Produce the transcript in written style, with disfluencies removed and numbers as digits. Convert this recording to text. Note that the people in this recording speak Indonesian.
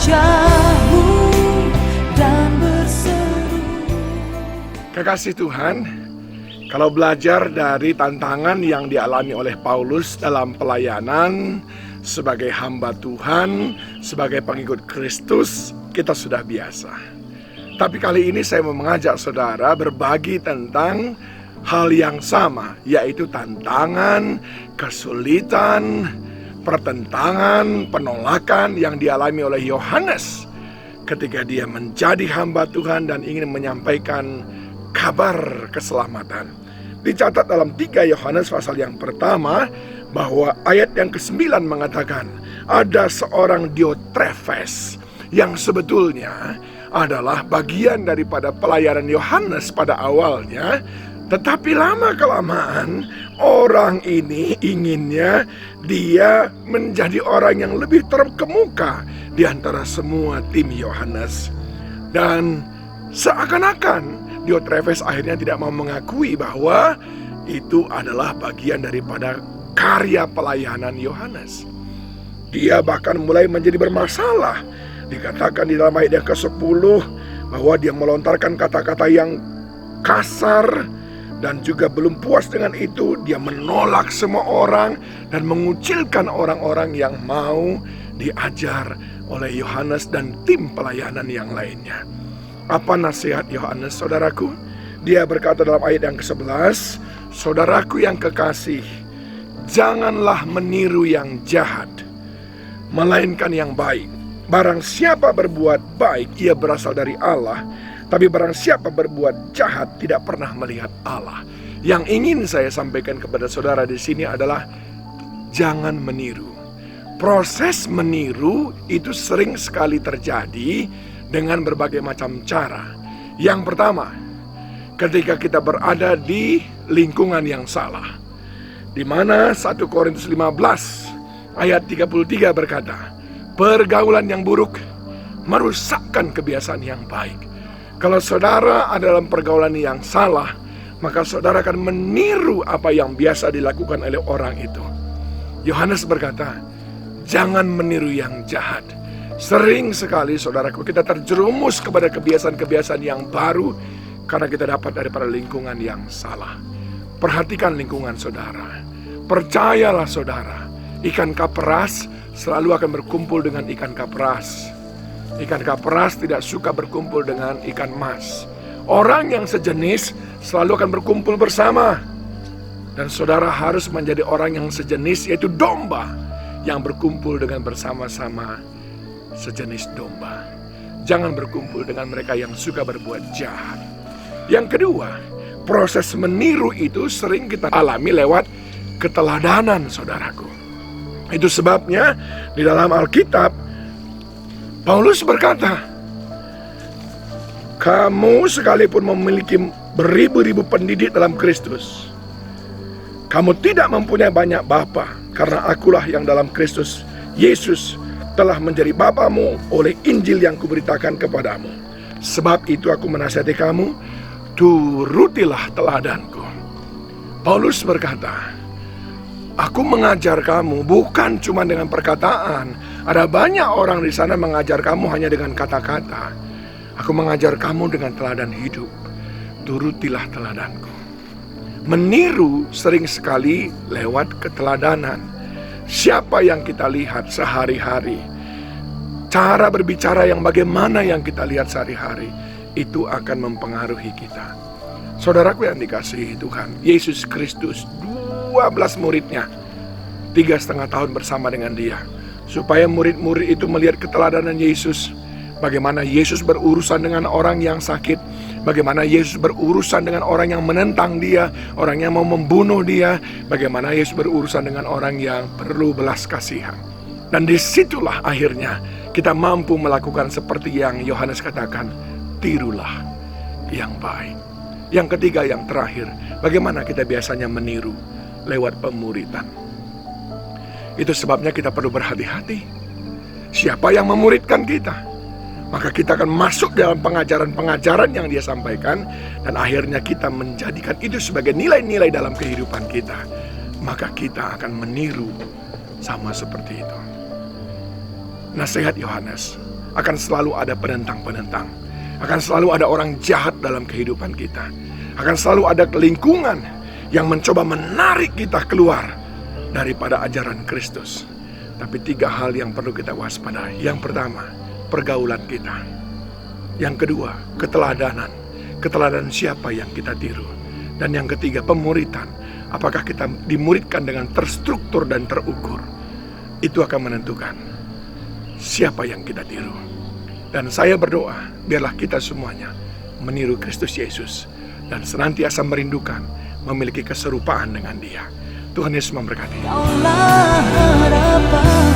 wajah-Mu dan berseru. Kekasih Tuhan, kalau belajar dari tantangan yang dialami oleh Paulus dalam pelayanan sebagai hamba Tuhan, sebagai pengikut Kristus, kita sudah biasa. Tapi kali ini saya mau mengajak saudara berbagi tentang hal yang sama, yaitu tantangan, kesulitan, pertentangan, penolakan yang dialami oleh Yohanes ketika dia menjadi hamba Tuhan dan ingin menyampaikan kabar keselamatan. Dicatat dalam 3 Yohanes pasal yang pertama bahwa ayat yang ke-9 mengatakan ada seorang Diotrefes yang sebetulnya adalah bagian daripada pelayanan Yohanes pada awalnya. Tetapi lama-kelamaan orang ini inginnya dia menjadi orang yang lebih terkemuka di antara semua tim Yohanes. Dan seakan-akan Diotrefes akhirnya tidak mau mengakui bahwa itu adalah bagian daripada karya pelayanan Yohanes. Dia bahkan mulai menjadi bermasalah. Dikatakan di dalam ayat yang ke-10 bahwa dia melontarkan kata-kata yang kasar. Dan juga belum puas dengan itu, dia menolak semua orang dan mengucilkan orang-orang yang mau diajar oleh Yohanes dan tim pelayanan yang lainnya. Apa nasihat Yohanes, saudaraku? Dia berkata dalam ayat yang ke-11, saudaraku yang kekasih, janganlah meniru yang jahat, melainkan yang baik. Barang siapa berbuat baik, ia berasal dari Allah. Tapi barang siapa berbuat jahat tidak pernah melihat Allah. Yang ingin saya sampaikan kepada saudara di sini adalah jangan meniru. Proses meniru itu sering sekali terjadi dengan berbagai macam cara. Yang pertama, ketika kita berada di lingkungan yang salah. Di mana 1 Korintus 15 ayat 33 berkata, pergaulan yang buruk merusakkan kebiasaan yang baik. Kalau saudara ada dalam pergaulan yang salah, maka saudara akan meniru apa yang biasa dilakukan oleh orang itu. Yohanes berkata, jangan meniru yang jahat. Sering sekali saudaraku kita terjerumus kepada kebiasaan-kebiasaan yang baru karena kita dapat daripada lingkungan yang salah. Perhatikan lingkungan saudara. Percayalah saudara, ikan kaperas selalu akan berkumpul dengan ikan kaperas. Ikan kaperas tidak suka berkumpul dengan ikan mas. Orang yang sejenis selalu akan berkumpul bersama. Dan saudara harus menjadi orang yang sejenis, yaitu domba yang berkumpul dengan bersama-sama sejenis domba. Jangan berkumpul dengan mereka yang suka berbuat jahat. Yang kedua, proses meniru itu sering kita alami lewat keteladanan, saudaraku. Itu sebabnya di dalam Alkitab Paulus berkata, kamu sekalipun memiliki beribu-ribu pendidik dalam Kristus, kamu tidak mempunyai banyak bapa, karena akulah yang dalam Kristus Yesus telah menjadi bapamu oleh Injil yang kuberitakan kepadamu. Sebab itu aku menasihati kamu, turutilah teladanku. Paulus berkata, aku mengajar kamu bukan cuma dengan perkataan. Ada banyak orang di sana mengajar kamu hanya dengan kata-kata. Aku mengajar kamu dengan teladan hidup. Turutilah teladanku. Meniru sering sekali lewat keteladanan. Siapa yang kita lihat sehari-hari, cara berbicara yang bagaimana yang kita lihat sehari-hari, itu akan mempengaruhi kita. Saudaraku yang dikasihi Tuhan, Yesus Kristus 12 muridnya 3,5 tahun bersama dengan dia, supaya murid-murid itu melihat keteladanan Yesus. Bagaimana Yesus berurusan dengan orang yang sakit, bagaimana Yesus berurusan dengan orang yang menentang dia, orang yang mau membunuh dia, bagaimana Yesus berurusan dengan orang yang perlu belas kasihan. Dan disitulah akhirnya kita mampu melakukan seperti yang Yohanes katakan, tirulah yang baik. Yang ketiga, yang terakhir, bagaimana kita biasanya meniru lewat pemuridan. Itu sebabnya kita perlu berhati-hati. Siapa yang memuridkan kita, maka kita akan masuk dalam pengajaran-pengajaran yang dia sampaikan, dan akhirnya kita menjadikan itu sebagai nilai-nilai dalam kehidupan kita. Maka kita akan meniru sama seperti itu. Nasihat Yohanes, akan selalu ada penentang-penentang. Akan selalu ada orang jahat dalam kehidupan kita. Akan selalu ada lingkungan yang mencoba menarik kita keluar daripada ajaran Kristus. Tapi 3 hal yang perlu kita waspadai. Yang pertama, pergaulan kita. Yang kedua, keteladanan. Keteladanan siapa yang kita tiru. Dan yang ketiga, pemuritan. Apakah kita dimuridkan dengan terstruktur dan terukur. Itu akan menentukan siapa yang kita tiru. Dan saya berdoa, biarlah kita semuanya meniru Kristus Yesus dan senantiasa merindukan memiliki keserupaan dengan Dia. Tuhan Yesus memberkati. Kaulah harapan